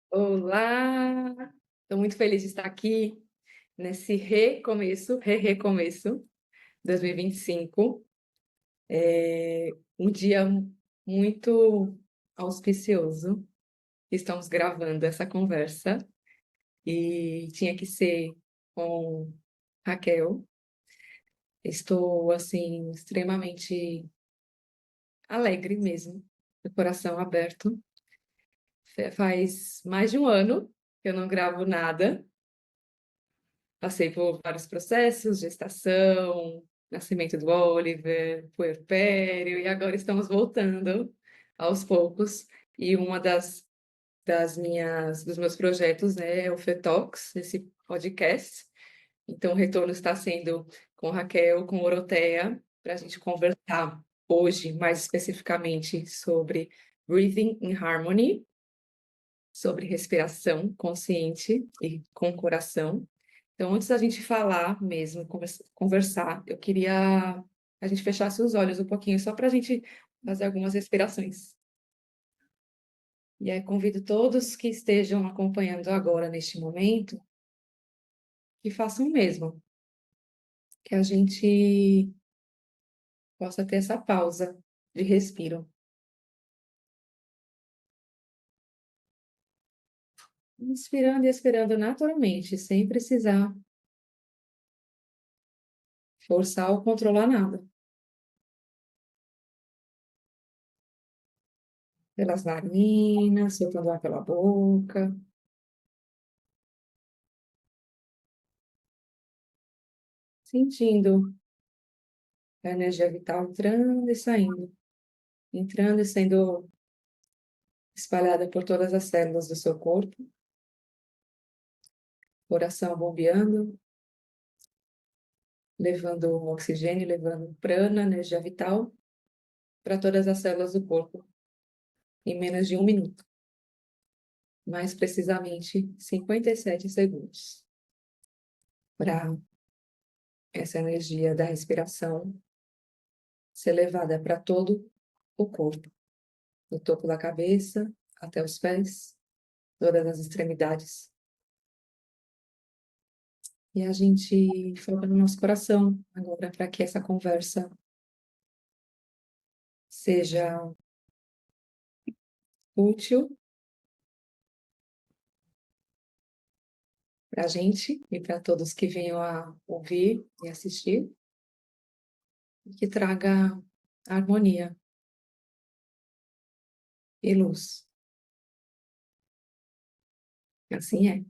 Olá! Estou muito feliz de estar aqui nesse recomeço 2025. Um dia muito auspicioso. Estamos gravando essa conversa e tinha que ser com Raquel. Estou, assim, extremamente alegre mesmo, de coração aberto. Faz mais de um ano que eu não gravo nada. Passei por vários processos, gestação, nascimento do Oliver, puerpério, e agora estamos voltando aos poucos. E uma dos meus projetos, né, é o Fetox, esse podcast. Então, o retorno está sendo com Raquel, com Oroteia, para a gente conversar hoje, mais especificamente, sobre Breathing in Harmony, sobre respiração consciente e com coração. Então, antes da gente falar mesmo, conversar, eu queria a gente fechasse os olhos um pouquinho, só para a gente fazer algumas respirações. E aí convido todos que estejam acompanhando agora, neste momento, que façam o mesmo, que a gente possa ter essa pausa de respiro. Inspirando e expirando naturalmente, sem precisar forçar ou controlar nada. Pelas narinas, soltando ar pela boca. Sentindo a energia vital entrando e sendo espalhada por todas as células do seu corpo, coração bombeando, levando oxigênio, levando prana, energia vital, para todas as células do corpo, em menos de um minuto. Mais precisamente, 57 segundos. Para essa energia da respiração ser levada para todo o corpo, do topo da cabeça até os pés, todas as extremidades. E a gente foca no nosso coração agora para que essa conversa seja útil para a gente e para todos que venham a ouvir e assistir, e que traga harmonia e luz. Assim é.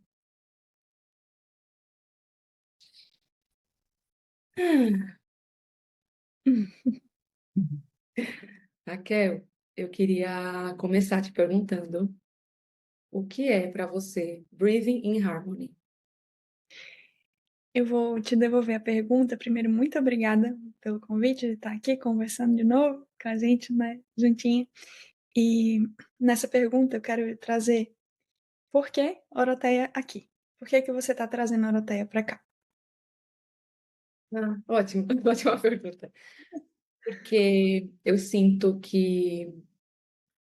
Raquel, eu queria começar te perguntando o que é para você Breathing in Harmony? Eu vou te devolver a pergunta. Primeiro, muito obrigada pelo convite de estar aqui conversando de novo com a gente, né, juntinha. E nessa pergunta eu quero trazer por que Oroteia aqui? Por que você está trazendo a Oroteia para cá? Ah, ótimo, ótima pergunta. Porque eu sinto que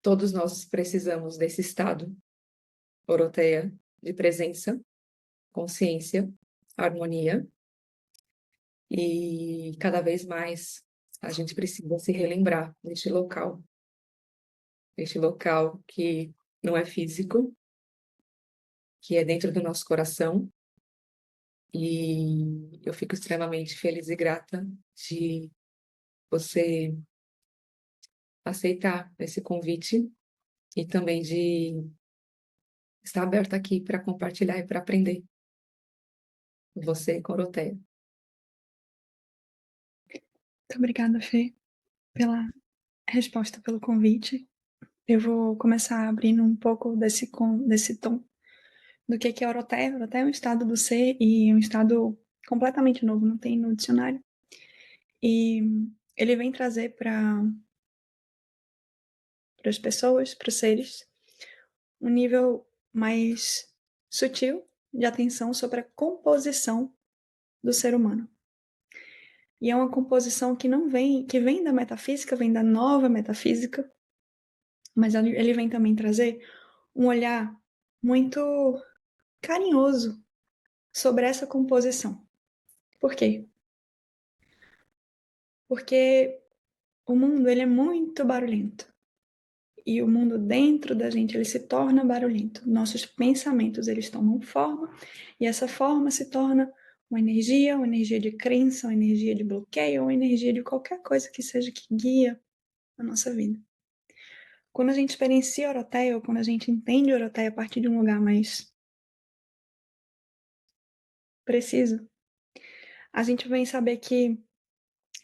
todos nós precisamos desse estado, Oroteia, de presença, consciência, harmonia, e cada vez mais a gente precisa se relembrar deste local que não é físico, que é dentro do nosso coração, e eu fico extremamente feliz e grata de você aceitar esse convite e também de estar aberta aqui para compartilhar e para aprender com você, Coroteia. Muito obrigada, Fê, pela resposta, pelo convite. Eu vou começar abrindo um pouco desse tom do que é Oroteia. Oroteia é um estado do ser e um estado completamente novo, não tem no dicionário. E ele vem trazer para as pessoas, para os seres, um nível mais sutil de atenção sobre a composição do ser humano. E é uma composição que não vem, que vem da metafísica, vem da nova metafísica, mas ele vem também trazer um olhar muito carinhoso sobre essa composição. Por quê? Porque o mundo ele é muito barulhento. E o mundo dentro da gente ele se torna barulhento. Nossos pensamentos eles tomam forma e essa forma se torna uma energia de crença, uma energia de bloqueio, uma energia de qualquer coisa que seja que guia a nossa vida. Quando a gente experiencia Oroteia, ou quando a gente entende Oroteia a partir de um lugar mais preciso, a gente vem saber que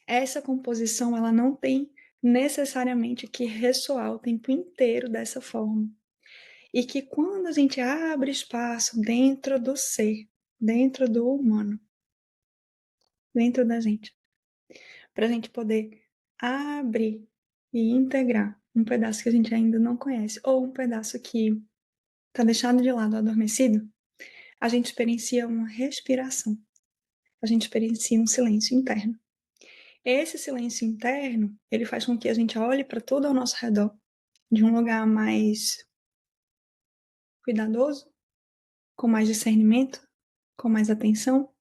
essa composição ela não tem necessariamente que ressoar o tempo inteiro dessa forma. E que quando a gente abre espaço dentro do ser, dentro do humano, dentro da gente, para a gente poder abrir e integrar um pedaço que a gente ainda não conhece, ou um pedaço que está deixado de lado, adormecido, a gente experiencia uma respiração, a gente experiencia um silêncio interno. Esse silêncio interno, ele faz com que a gente olhe para tudo ao nosso redor de um lugar mais cuidadoso, com mais discernimento, com mais atenção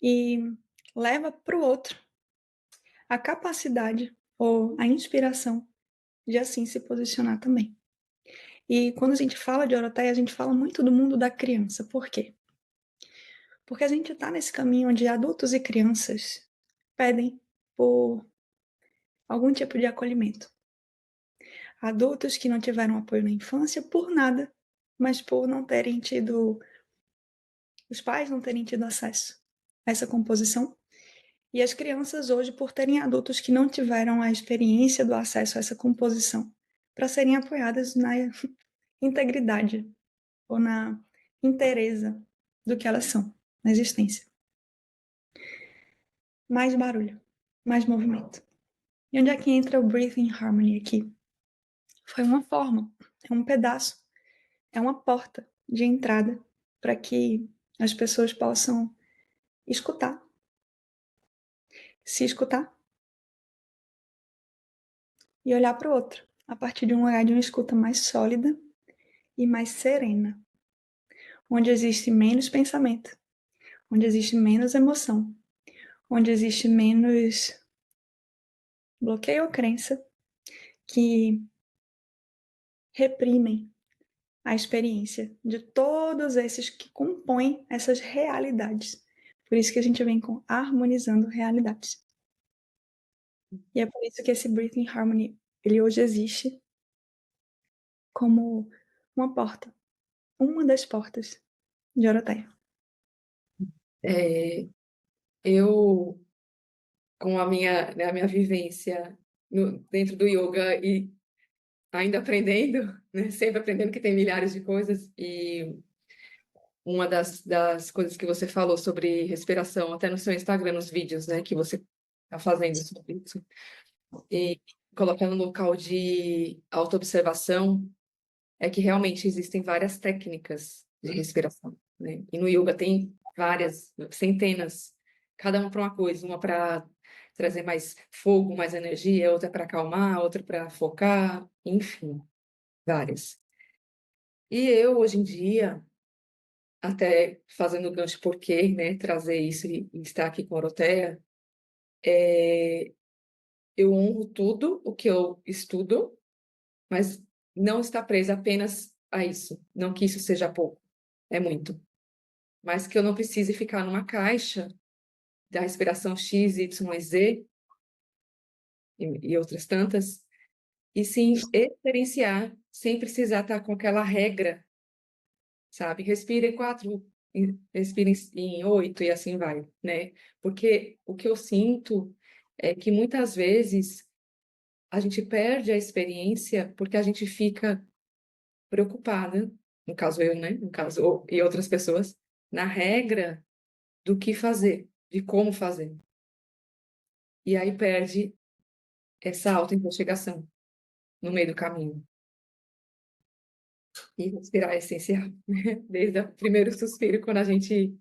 e leva para o outro a capacidade ou a inspiração de assim se posicionar também. E quando a gente fala de Oroteia, a gente fala muito do mundo da criança. Por quê? Porque a gente está nesse caminho onde adultos e crianças pedem por algum tipo de acolhimento. Adultos que não tiveram apoio na infância por nada, mas por não terem tido, os pais não terem tido acesso a essa composição. E as crianças hoje, por terem adultos que não tiveram a experiência do acesso a essa composição, para serem apoiadas na integridade ou na inteireza do que elas são na existência. Mais barulho, mais movimento. E onde é que entra o Breathing Harmony aqui? Foi uma forma, é um pedaço, é uma porta de entrada para que as pessoas possam escutar, se escutar e olhar para o outro, a partir de um lugar de uma escuta mais sólida e mais serena, onde existe menos pensamento, onde existe menos emoção, onde existe menos bloqueio ou crença que reprimem a experiência de todos esses que compõem essas realidades. Por isso que a gente vem com harmonizando realidades. E é por isso que esse Breathing Harmony, ele hoje existe como uma porta, uma das portas de Oroteia. Eu, com a minha vivência dentro do yoga e ainda aprendendo, né? Sempre aprendendo que tem milhares de coisas, e uma das coisas que você falou sobre respiração, até no seu Instagram, nos vídeos, né, que você está fazendo sobre isso, e colocando no local de autoobservação, é que realmente existem várias técnicas de respiração, né? E no yoga tem várias, centenas, cada uma para uma coisa, uma para trazer mais fogo, mais energia, outra para acalmar, outra para focar, enfim, várias. E eu, hoje em dia, até fazendo gancho por quê, né, trazer isso e estar aqui com a Oroteia, eu honro tudo o que eu estudo, mas não está presa apenas a isso. Não que isso seja pouco, é muito. Mas que eu não precise ficar numa caixa da respiração X, Y, Z e outras tantas, e sim experienciar sem precisar estar com aquela regra, sabe? Respira em 4, respira em 8 e assim vai, né? Porque o que eu sinto é que muitas vezes a gente perde a experiência porque a gente fica preocupada, no caso eu, né? No caso, e outras pessoas, na regra do que fazer, de como fazer. E aí perde essa auto-investigação no meio do caminho. E respirar é essencial, né? Desde o primeiro suspiro, quando a gente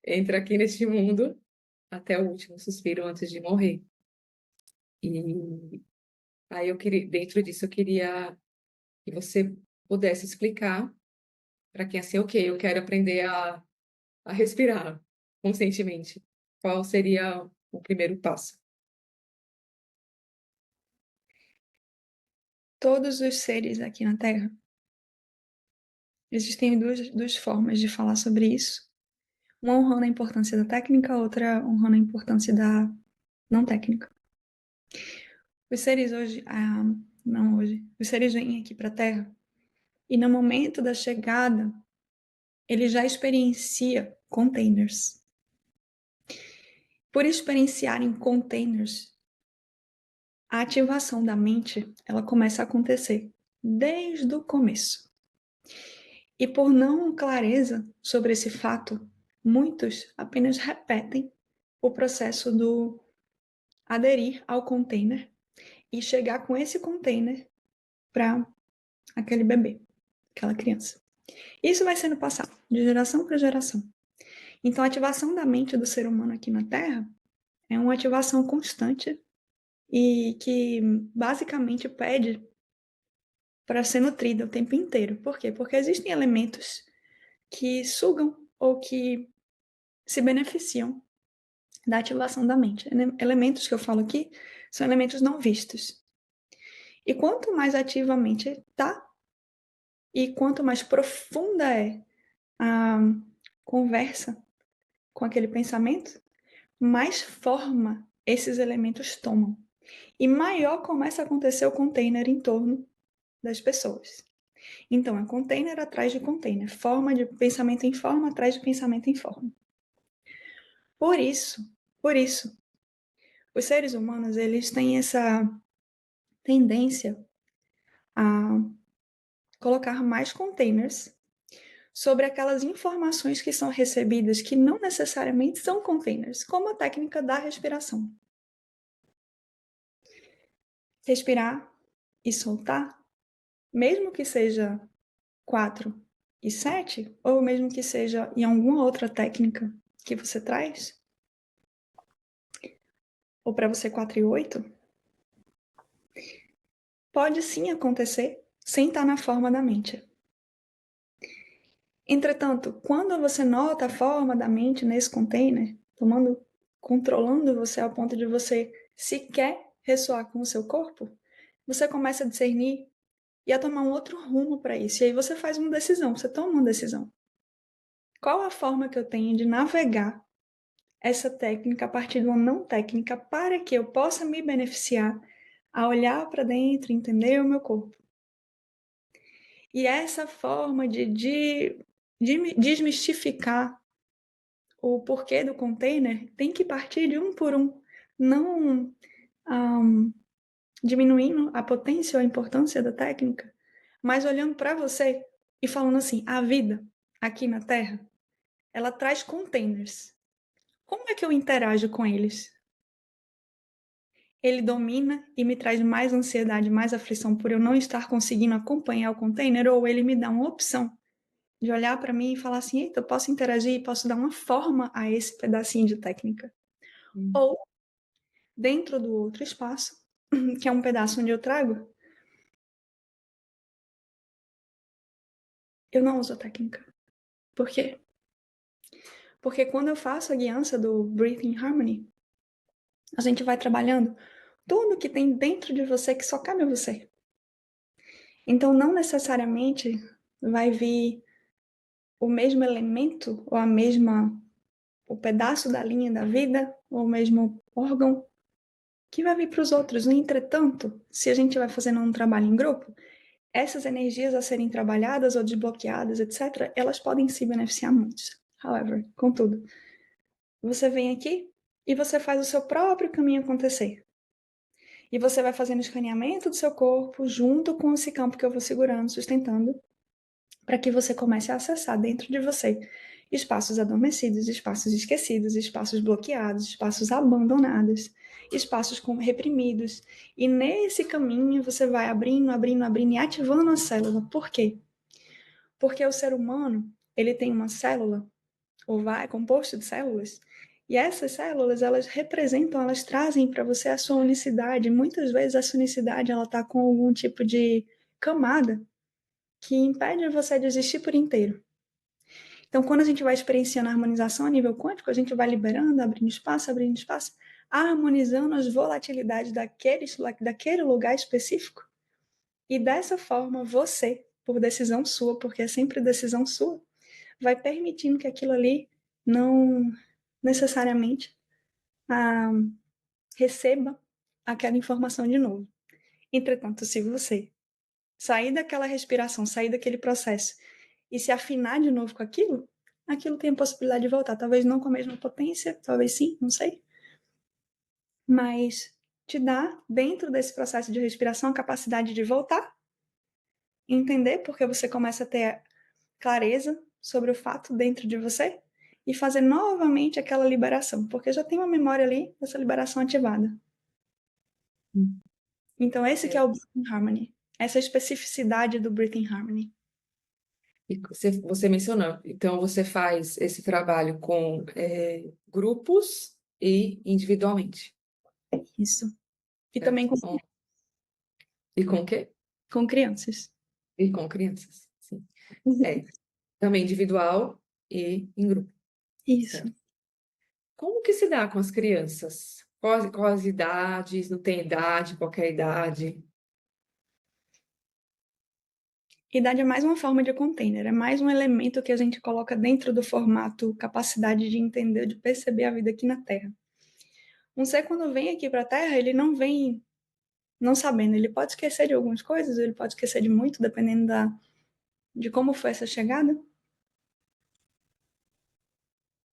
entra aqui neste mundo, até o último suspiro antes de morrer. E aí eu queria, dentro disso, eu queria que você pudesse explicar para quem assim, ok, eu quero aprender a respirar conscientemente, qual seria o primeiro passo? Todos os seres aqui na Terra, existem duas formas de falar sobre isso. Uma honrando a importância da técnica, outra honrando a importância da não técnica. Os seres hoje, não hoje, os seres vêm aqui para a Terra e no momento da chegada, ele já experiencia containers. Por experienciarem containers, a ativação da mente, ela começa a acontecer desde o começo. E por não clareza sobre esse fato, muitos apenas repetem o processo do aderir ao container e chegar com esse container para aquele bebê, aquela criança. Isso vai sendo passado de geração para geração. Então, a ativação da mente do ser humano aqui na Terra é uma ativação constante e que basicamente pede para ser nutrida o tempo inteiro. Por quê? Porque existem elementos que sugam ou que se beneficiam da ativação da mente. Elementos que eu falo aqui são elementos não vistos. E quanto mais ativa a mente está, e quanto mais profunda é a conversa com aquele pensamento, mais forma esses elementos tomam. E maior começa a acontecer o container em torno das pessoas. Então, é container atrás de container, forma de pensamento em forma atrás de pensamento em forma. Por isso, os seres humanos, eles têm essa tendência a colocar mais containers sobre aquelas informações que são recebidas que não necessariamente são containers, como a técnica da respiração. Respirar e soltar, mesmo que seja 4 e 7, ou mesmo que seja em alguma outra técnica que você traz, ou para você 4 e 8, pode sim acontecer sem estar na forma da mente. Entretanto, quando você nota a forma da mente nesse container, controlando você ao ponto de você sequer ressoar com o seu corpo, você começa a discernir e a tomar um outro rumo para isso. E aí você faz uma decisão, você toma uma decisão. Qual a forma que eu tenho de navegar essa técnica a partir de uma não técnica para que eu possa me beneficiar a olhar para dentro, entender o meu corpo? E essa forma de desmistificar o porquê do container tem que partir de um por um, não diminuindo a potência ou a importância da técnica, mas olhando para você e falando assim, a vida aqui na Terra, ela traz containers. Como é que eu interajo com eles? Ele domina e me traz mais ansiedade, mais aflição por eu não estar conseguindo acompanhar o container, ou ele me dá uma opção de olhar para mim e falar assim, eita, eu posso interagir, posso dar uma forma a esse pedacinho de técnica. Ou, dentro do outro espaço, que é um pedaço onde eu trago, eu não uso a técnica. Por quê? Porque quando eu faço a guiança do Breathing Harmony, a gente vai trabalhando tudo que tem dentro de você que só cabe a você. Então, não necessariamente vai vir o mesmo elemento ou o pedaço da linha da vida ou o mesmo órgão que vai vir para os outros. No entretanto, se a gente vai fazendo um trabalho em grupo, essas energias a serem trabalhadas ou desbloqueadas, etc., elas podem se beneficiar muito. However, contudo, você vem aqui e você faz o seu próprio caminho acontecer. E você vai fazendo o escaneamento do seu corpo junto com esse campo que eu vou segurando, sustentando, para que você comece a acessar dentro de você espaços adormecidos, espaços esquecidos, espaços bloqueados, espaços abandonados, espaços reprimidos. E nesse caminho você vai abrindo, abrindo, abrindo e ativando a célula. Por quê? Porque o ser humano, ele tem uma célula, é composto de células, e essas células, elas representam, elas trazem para você a sua unicidade. Muitas vezes essa unicidade, ela está com algum tipo de camada que impede você de existir por inteiro. Então, quando a gente vai experienciando a harmonização a nível quântico, a gente vai liberando, abrindo espaço, harmonizando as volatilidades daquele lugar específico. E dessa forma, você, por decisão sua, porque é sempre decisão sua, vai permitindo que aquilo ali não necessariamente ah, receba aquela informação de novo. Entretanto, se você sair daquela respiração, sair daquele processo e se afinar de novo com aquilo, aquilo tem a possibilidade de voltar. Talvez não com a mesma potência, talvez sim, não sei. Mas te dá, dentro desse processo de respiração, a capacidade de voltar, entender, porque você começa a ter clareza sobre o fato dentro de você e fazer novamente aquela liberação, porque já tem uma memória ali dessa liberação ativada. Hum. Então, esse que é É, o Breathing Harmony, essa especificidade do Breathing Harmony. e você mencionou, então você faz esse trabalho com grupos e individualmente. Isso. E também Certo? E com o quê? com crianças. E com crianças. Sim. É, também individual e em grupo. Isso. Certo? Como que se dá com as crianças? Quais idades? Não tem idade, qualquer idade? Idade é mais uma forma de container, é mais um elemento que a gente coloca dentro do formato capacidade de entender, de perceber a vida aqui na Terra. Um ser, quando vem aqui para a Terra, ele não vem não sabendo. Ele pode esquecer de algumas coisas, ele pode esquecer de muito, dependendo de como foi essa chegada,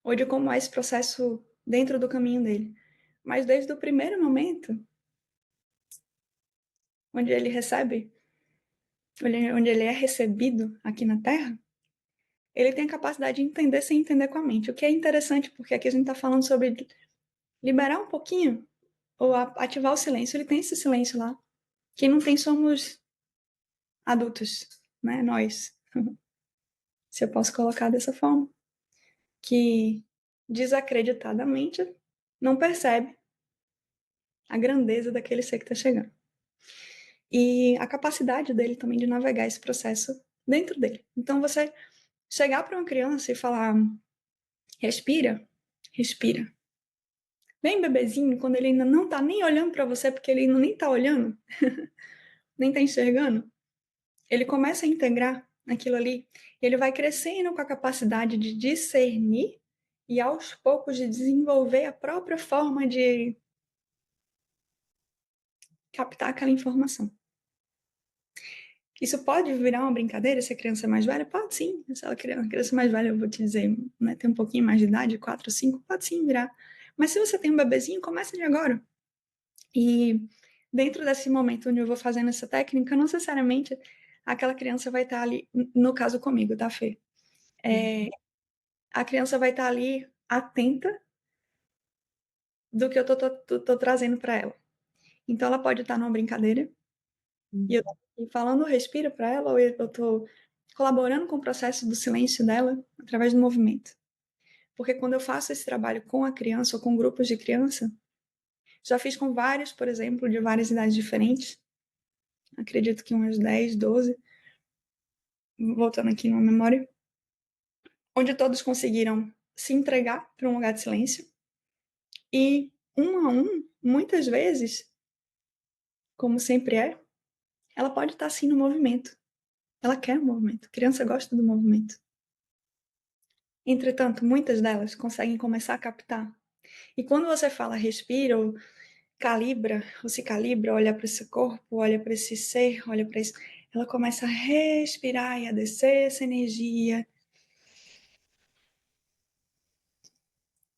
ou de como é esse processo dentro do caminho dele. Mas desde o primeiro momento, onde ele recebe, onde ele é recebido aqui na Terra, ele tem a capacidade de entender sem entender com a mente. O que é interessante, porque aqui a gente está falando sobre liberar um pouquinho, ou ativar o silêncio. Ele tem esse silêncio lá. Quem não tem somos adultos, né? Nós. Se eu posso colocar dessa forma. Que desacreditadamente não percebe a grandeza daquele ser que está chegando. E a capacidade dele também de navegar esse processo dentro dele. Então, você chegar para uma criança e falar: respira, respira. Bem bebezinho, quando ele ainda não está nem olhando para você, porque ele ainda nem está olhando, nem está enxergando, ele começa a integrar aquilo ali. Ele vai crescendo com a capacidade de discernir e, aos poucos, de desenvolver a própria forma de captar aquela informação. Isso pode virar uma brincadeira se a criança é mais velha? Pode sim. Se ela é uma criança mais velha, eu vou te dizer, né, tem um pouquinho mais de idade, 4, 5, pode sim virar. Mas se você tem um bebezinho, começa de agora. E dentro desse momento onde eu vou fazendo essa técnica, não necessariamente aquela criança vai estar ali, no caso comigo, tá, Fê? A criança vai estar ali atenta do que eu tô trazendo para ela. Então ela pode estar numa brincadeira e eu tô falando respira para ela, ou eu tô colaborando com o processo do silêncio dela através do movimento. Porque quando eu faço esse trabalho com a criança ou com grupos de criança, já fiz com vários, por exemplo, de várias idades diferentes, acredito que umas 10, 12, voltando aqui numa memória, onde todos conseguiram se entregar para um lugar de silêncio e, um a um, muitas vezes, como sempre é, ela pode estar assim no movimento. Ela quer o movimento. A criança gosta do movimento. Entretanto, muitas delas conseguem começar a captar. E quando você fala respira, ou calibra, ou se calibra, olha para esse corpo, olha para esse ser, olha para isso, ela começa a respirar e a descer essa energia.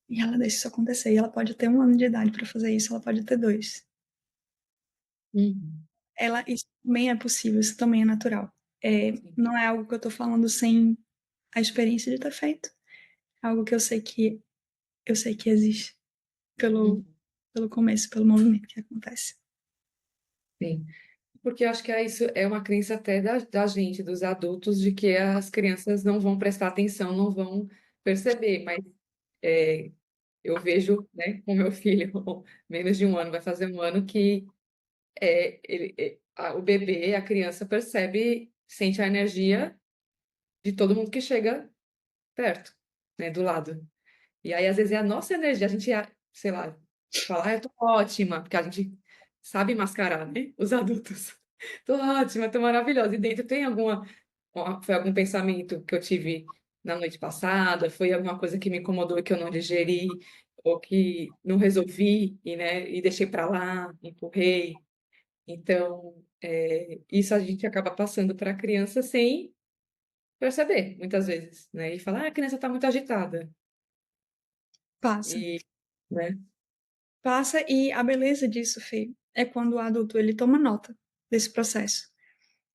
E ela deixa isso acontecer. E ela pode ter 1 ano de idade para fazer isso, ela pode ter 2. Uhum. Isso também é possível, isso também é natural. Não é algo que eu estou falando sem a experiência de ter feito. É algo que eu sei que existe pelo, Uhum. pelo começo, pelo movimento que acontece. Sim. Porque eu acho que isso é uma crença até da gente, dos adultos, de que as crianças não vão prestar atenção, não vão perceber. Mas é, eu vejo, né, com meu filho, menos de 1 ano, vai fazer 1 ano, que o bebê, a criança percebe sente a energia de todo mundo que chega perto, né, do lado. E aí, às vezes, é a nossa energia, a gente, sei lá, fala, eu tô ótima, porque a gente sabe mascarar, né, os adultos. Tô ótima, tô maravilhosa. E dentro tem foi algum pensamento que eu tive na noite passada, foi alguma coisa que me incomodou e que eu não digeri, ou que não resolvi, e deixei para lá, empurrei. Então, isso a gente acaba passando para a criança sem perceber, muitas vezes, né? E falar, a criança está muito agitada. Passa. E, né? Passa e a beleza disso, Fê, é quando o adulto ele toma nota desse processo.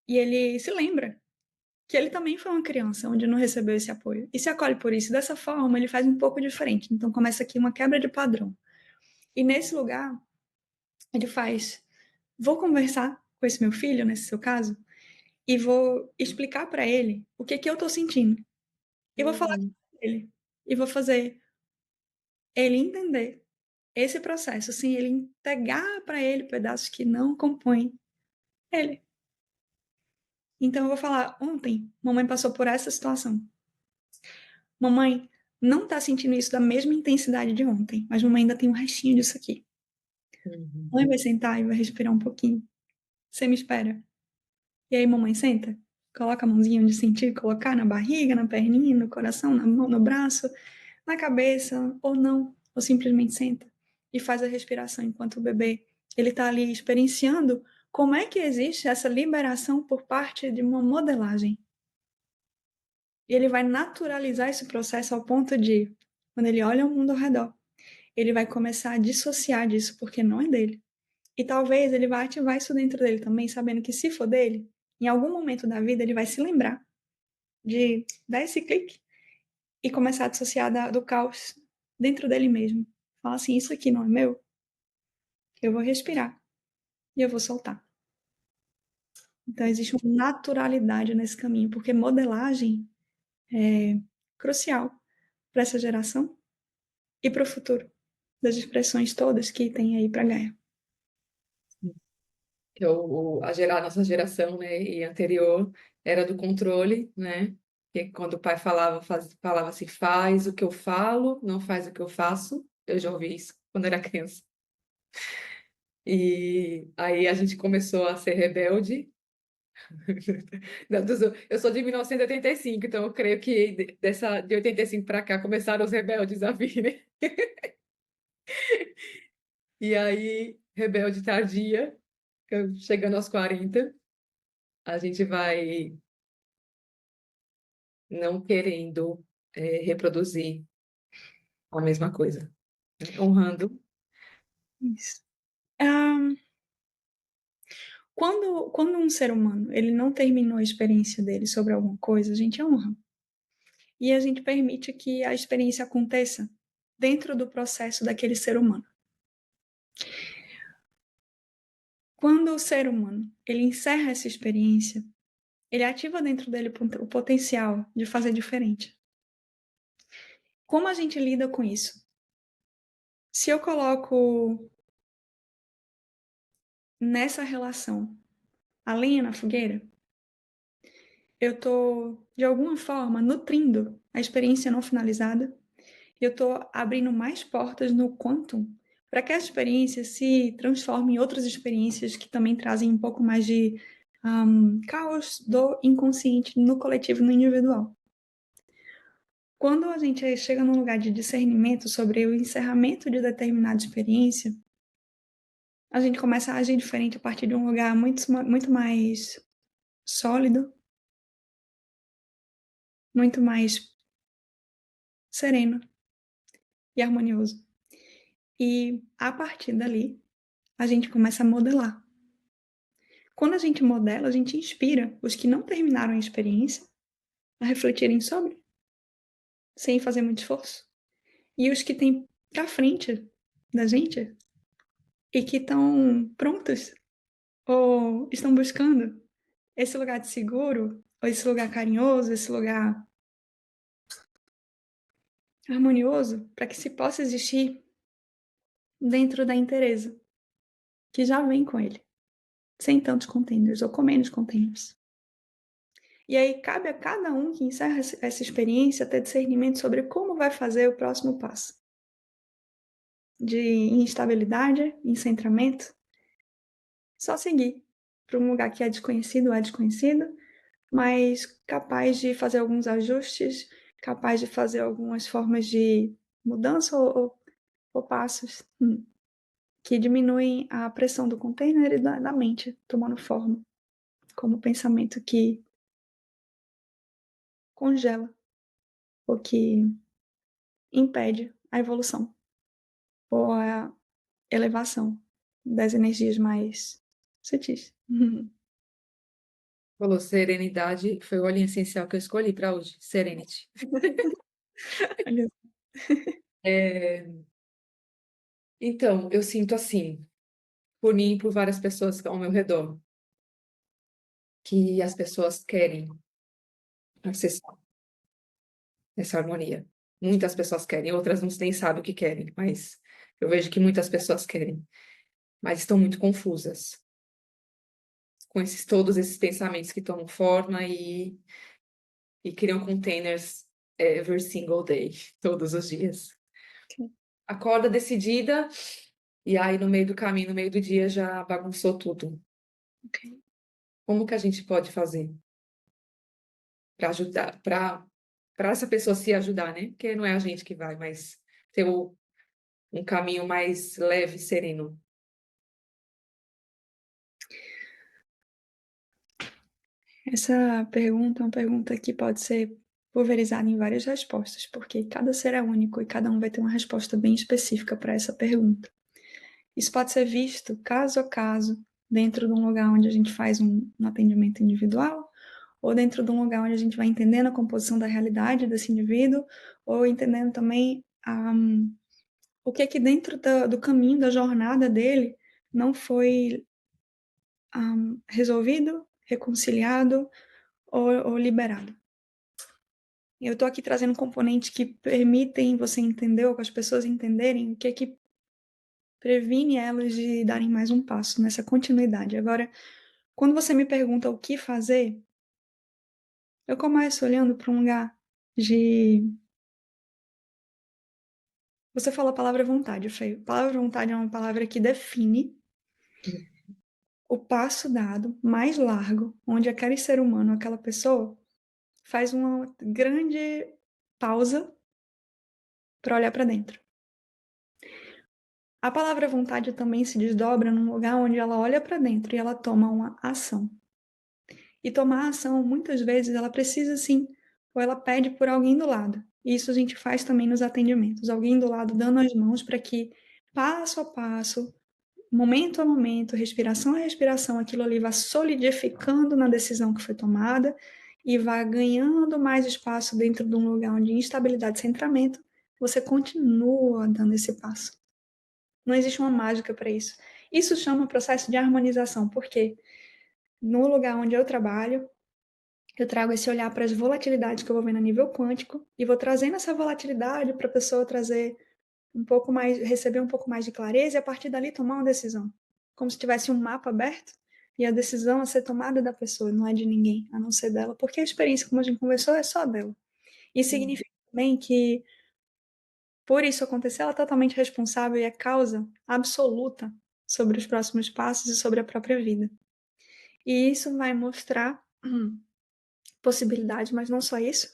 E ele se lembra que ele também foi uma criança onde não recebeu esse apoio. E se acolhe por isso. Dessa forma, ele faz um pouco diferente. Então começa aqui uma quebra de padrão. E nesse lugar, ele faz: vou conversar com esse meu filho, nesse seu caso, e vou explicar para ele o que que eu tô sentindo. E vou falar Uhum. com ele. E vou fazer ele entender esse processo, sem ele entregar para ele pedaços que não compõem ele. Então eu vou falar: ontem, mamãe passou por essa situação. Mamãe não tá sentindo isso da mesma intensidade de ontem, mas mamãe ainda tem um restinho disso aqui. Uhum. Mamãe vai sentar e vai respirar um pouquinho. Você me espera. E aí mamãe senta, coloca a mãozinha onde sentir, colocar na barriga, na perninha, no coração, na mão, no braço, na cabeça, ou não, ou simplesmente senta e faz a respiração enquanto o bebê ele tá ali experienciando como é que existe essa liberação por parte de uma modelagem. E ele vai naturalizar esse processo ao ponto de, quando ele olha o mundo ao redor, ele vai começar a dissociar disso porque não é dele. E talvez ele vai ativar isso dentro dele também, sabendo que se for dele, em algum momento da vida ele vai se lembrar de dar esse clique e começar a dissociar do caos dentro dele mesmo. Fala assim: isso aqui não é meu, eu vou respirar e eu vou soltar. Então existe uma naturalidade nesse caminho, porque modelagem é crucial para essa geração e para o futuro das expressões todas que tem aí para ganhar. Que a nossa geração, né, e anterior era do controle, né? Que quando o pai falava assim, faz o que eu falo, não faz o que eu faço. Eu já ouvi isso quando era criança. E aí a gente começou a ser rebelde. Eu sou de 1985, então eu creio que de 85 para cá começaram os rebeldes a vir, né? E aí, rebelde tardia, chegando aos 40, a gente vai não querendo reproduzir a mesma coisa, né? Honrando. Isso. Quando um ser humano ele não terminou a experiência dele sobre alguma coisa, a gente honra. E a gente permite que a experiência aconteça dentro do processo daquele ser humano. Quando o ser humano ele encerra essa experiência, ele ativa dentro dele o potencial de fazer diferente. Como a gente lida com isso? Se eu coloco nessa relação a lenha na fogueira, eu estou, de alguma forma, nutrindo a experiência não finalizada. Eu estou abrindo mais portas no quantum para que a experiência se transforme em outras experiências que também trazem um pouco mais de caos do inconsciente no coletivo e no individual. Quando a gente chega num lugar de discernimento sobre o encerramento de determinada experiência, a gente começa a agir diferente a partir de um lugar muito mais sólido, muito mais sereno e harmonioso. E a partir dali, a gente começa a modelar. Quando a gente modela, a gente inspira os que não terminaram a experiência a refletirem sobre, sem fazer muito esforço. E os que têm pra frente da gente e que estão prontos ou estão buscando esse lugar de seguro, ou esse lugar carinhoso, esse lugar harmonioso, para que se possa existir dentro da inteireza que já vem com ele, sem tantos containers ou com menos containers. E aí cabe a cada um que encerra essa experiência ter discernimento sobre como vai fazer o próximo passo. De instabilidade, em centramento, só seguir para um lugar que é desconhecido, mas capaz de fazer alguns ajustes, capaz de fazer algumas formas de mudança ou passos que diminuem a pressão do container e da mente, tomando forma, como pensamento que congela ou que impede a evolução ou a elevação das energias mais sutis. Falou serenidade, foi o olhinho essencial que eu escolhi para hoje, Serenity. Olha, É, então, eu sinto assim, por mim e por várias pessoas ao meu redor, que as pessoas querem acessar essa harmonia. Muitas pessoas querem, outras não nem sabem o que querem, mas eu vejo que muitas pessoas querem, mas estão muito confusas com todos esses pensamentos que tomam forma e criam containers every single day, todos os dias. Acorda decidida, e aí no meio do caminho, no meio do dia, já bagunçou tudo. ok. Como que a gente pode fazer para ajudar, para essa pessoa se ajudar, né? Porque não é a gente que vai, mas ter um caminho mais leve e sereno. Essa pergunta é uma pergunta que pode ser pulverizada em várias respostas, porque cada ser é único e cada um vai ter uma resposta bem específica para essa pergunta. Isso pode ser visto caso a caso, dentro de um lugar onde a gente faz um atendimento individual, ou dentro de um lugar onde a gente vai entendendo a composição da realidade desse indivíduo, ou entendendo também o que é que dentro do caminho, da jornada dele, não foi resolvido, reconciliado ou liberado. Eu estou aqui trazendo componentes que permitem você entender, ou as pessoas entenderem o que é que previne elas de darem mais um passo nessa continuidade. Agora, quando você me pergunta o que fazer, eu começo olhando para um lugar de. Você falou a palavra vontade, Fê. A palavra vontade é uma palavra que define o passo dado mais largo, onde aquele ser humano, aquela pessoa, faz uma grande pausa para olhar para dentro. A palavra vontade também se desdobra num lugar onde ela olha para dentro e ela toma uma ação. E tomar ação, muitas vezes, ela precisa sim, ou ela pede por alguém do lado. E isso a gente faz também nos atendimentos. Alguém do lado dando as mãos para que, passo a passo, momento a momento, respiração a respiração, aquilo ali vá solidificando na decisão que foi tomada e vá ganhando mais espaço dentro de um lugar onde instabilidade e centramento, você continua dando esse passo. Não existe uma mágica para isso. Isso chama processo de harmonização, porque no lugar onde eu trabalho, eu trago esse olhar para as volatilidades que eu vou vendo a nível quântico e vou trazendo essa volatilidade para a pessoa trazer um pouco mais, receber um pouco mais de clareza e a partir dali tomar uma decisão. Como se tivesse um mapa aberto e a decisão a ser tomada da pessoa, não é de ninguém, a não ser dela, porque a experiência, como a gente conversou, é só dela. Isso significa também que, por isso acontecer, ela é totalmente responsável e é causa absoluta sobre os próximos passos e sobre a própria vida. E isso vai mostrar possibilidades, mas não só isso,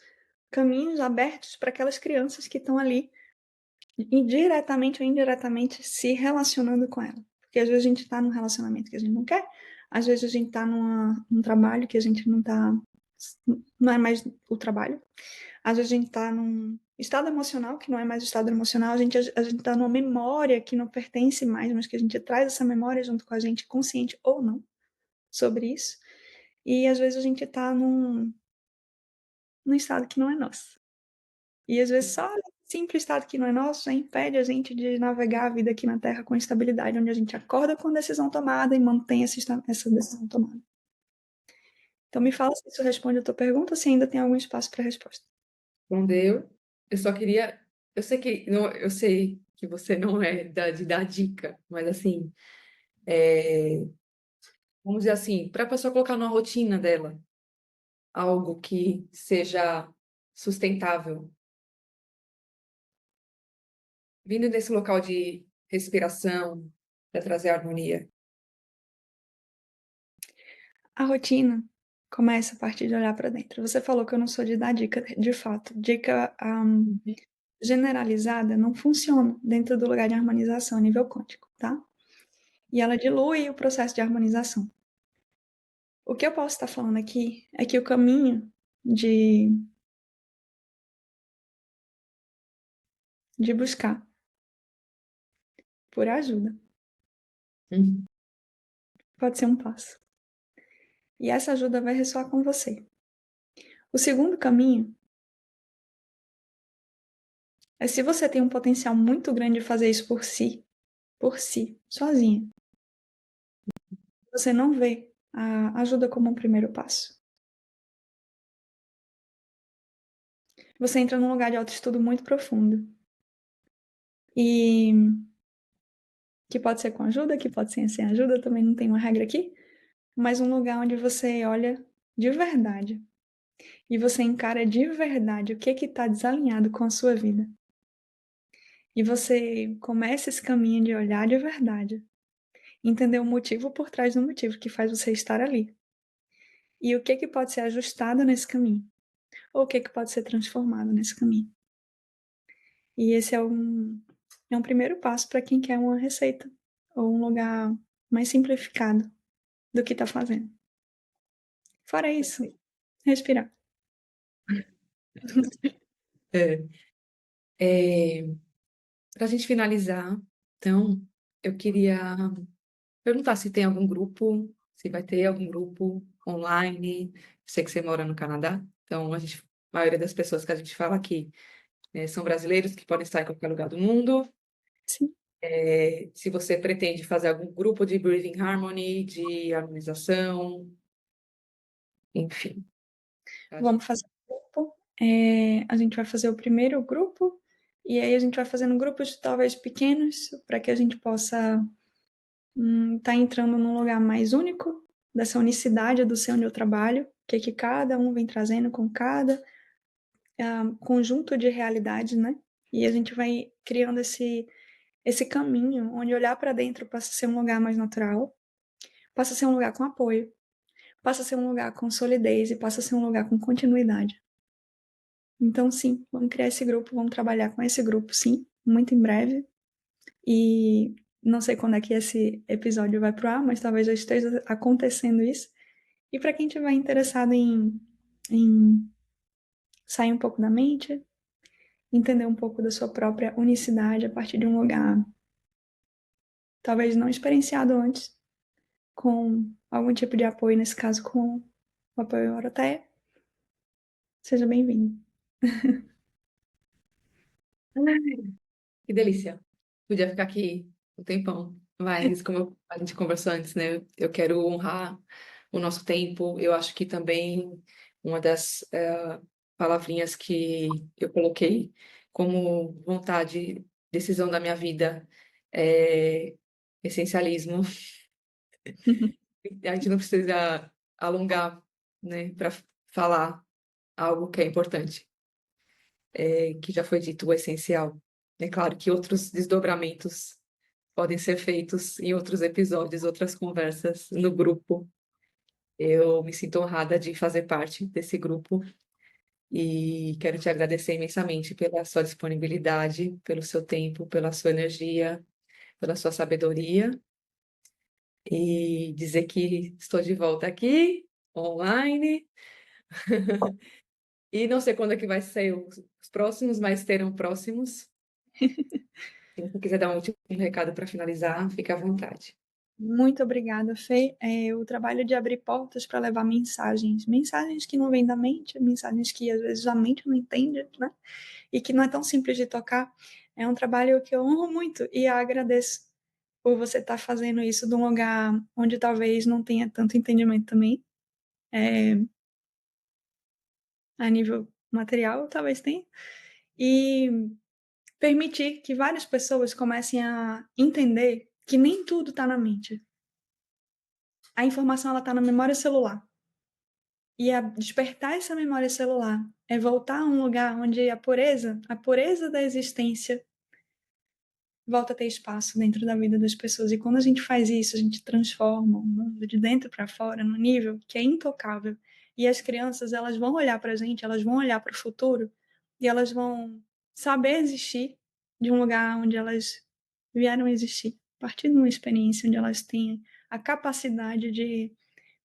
caminhos abertos para aquelas crianças que estão ali, diretamente ou indiretamente, se relacionando com ela. Porque às vezes a gente está num relacionamento que a gente não quer, às vezes a gente está num trabalho que a gente não está. Não é mais o trabalho. Às vezes a gente está num estado emocional que não é mais o estado emocional, a gente está numa memória que não pertence mais, mas que a gente traz essa memória junto com a gente, consciente ou não, sobre isso. E às vezes a gente está num estado que não é nosso. E às vezes só o simples estado que não é nosso já impede a gente de navegar a vida aqui na Terra com estabilidade, onde a gente acorda com decisão tomada e mantém essa decisão tomada. Então me fala se isso responde a tua pergunta ou se ainda tem algum espaço para resposta. Respondeu. Eu só queria. Eu sei que eu sei que você não é de dar dica, mas assim, vamos dizer assim, para a pessoa colocar numa rotina dela, algo que seja sustentável, vindo desse local de respiração para trazer harmonia. A rotina começa a partir de olhar para dentro. Você falou que eu não sou de dar dica, de fato. Dica, Uhum. generalizada não funciona dentro do lugar de harmonização a nível quântico, tá? E ela dilui o processo de harmonização. O que eu posso estar falando aqui é que o caminho de buscar por ajuda Uhum. pode ser um passo. E essa ajuda vai ressoar com você. O segundo caminho é se você tem um potencial muito grande de fazer isso por si, sozinha. Você não vê a ajuda como um primeiro passo. Você entra num lugar de autoestudo muito profundo. E que pode ser com ajuda, que pode ser sem ajuda, também não tem uma regra aqui, mas um lugar onde você olha de verdade e você encara de verdade o que está desalinhado com a sua vida. E você começa esse caminho de olhar de verdade, entender o motivo por trás do motivo que faz você estar ali. E o que pode ser ajustado nesse caminho, ou o que pode ser transformado nesse caminho. E esse é um primeiro passo para quem quer uma receita ou um lugar mais simplificado do que está fazendo. Fora isso, Perfeito. respirar. É. Para a gente finalizar, então, eu queria perguntar se tem algum grupo, se vai ter algum grupo online. Sei que você mora no Canadá, então a maioria das pessoas que a gente fala aqui, né, são brasileiros que podem estar em qualquer lugar do mundo. Sim. Se você pretende fazer algum grupo de Breathing Harmony, de harmonização, enfim. Vamos fazer um grupo. A gente vai fazer o primeiro grupo, e aí a gente vai fazendo grupos talvez pequenos, para que a gente possa tá entrando num lugar mais único, dessa unicidade do ser onde eu trabalho, que cada um vem trazendo com cada conjunto de realidades, né? E a gente vai criando esse caminho onde olhar para dentro passa a ser um lugar mais natural, passa a ser um lugar com apoio, passa a ser um lugar com solidez e passa a ser um lugar com continuidade. Então, sim, vamos criar esse grupo, vamos trabalhar com esse grupo, sim, muito em breve. E não sei quando é que esse episódio vai pro ar, mas talvez já esteja acontecendo isso. E para quem tiver interessado em sair um pouco da mente, entender um pouco da sua própria unicidade a partir de um lugar talvez não experienciado antes, com algum tipo de apoio, nesse caso com o apoio Oroteia, seja bem-vindo. Que delícia. Podia ficar aqui um tempão, mas como a gente conversou antes, né? Eu quero honrar o nosso tempo. Eu acho que também uma das palavrinhas que eu coloquei como vontade, decisão da minha vida é essencialismo. A gente não precisa alongar, né, para falar algo que é importante, que já foi dito o essencial. É claro que outros desdobramentos podem ser feitos em outros episódios, outras conversas no grupo. Eu me sinto honrada de fazer parte desse grupo e quero te agradecer imensamente pela sua disponibilidade, pelo seu tempo, pela sua energia, pela sua sabedoria e dizer que estou de volta aqui, online, e não sei quando é que vai sair os próximos, mas terão próximos. Se você quiser dar um último recado para finalizar, fique à vontade. Muito obrigada, Fê. O trabalho de abrir portas para levar mensagens que não vêm da mente, mensagens que às vezes a mente não entende, né? E que não é tão simples de tocar. É um trabalho que eu honro muito e agradeço por você estar fazendo isso de um lugar onde talvez não tenha tanto entendimento também, a nível material, talvez tenha, e permitir que várias pessoas comecem a entender que nem tudo está na mente. A informação ela está na memória celular. E despertar essa memória celular é voltar a um lugar onde a pureza da existência volta a ter espaço dentro da vida das pessoas. E quando a gente faz isso, a gente transforma o mundo de dentro para fora num nível que é intocável. E as crianças, elas vão olhar para a gente, elas vão olhar para o futuro e elas vão saber existir de um lugar onde elas vieram existir, a partir de uma experiência onde elas têm a capacidade de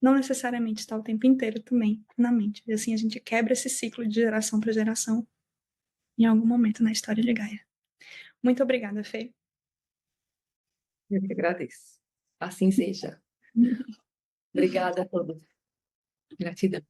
não necessariamente estar o tempo inteiro também na mente. E assim a gente quebra esse ciclo de geração para geração em algum momento na história de Gaia. Muito obrigada, Fê. Eu que agradeço. Assim seja. Obrigada a todos. Gratidão.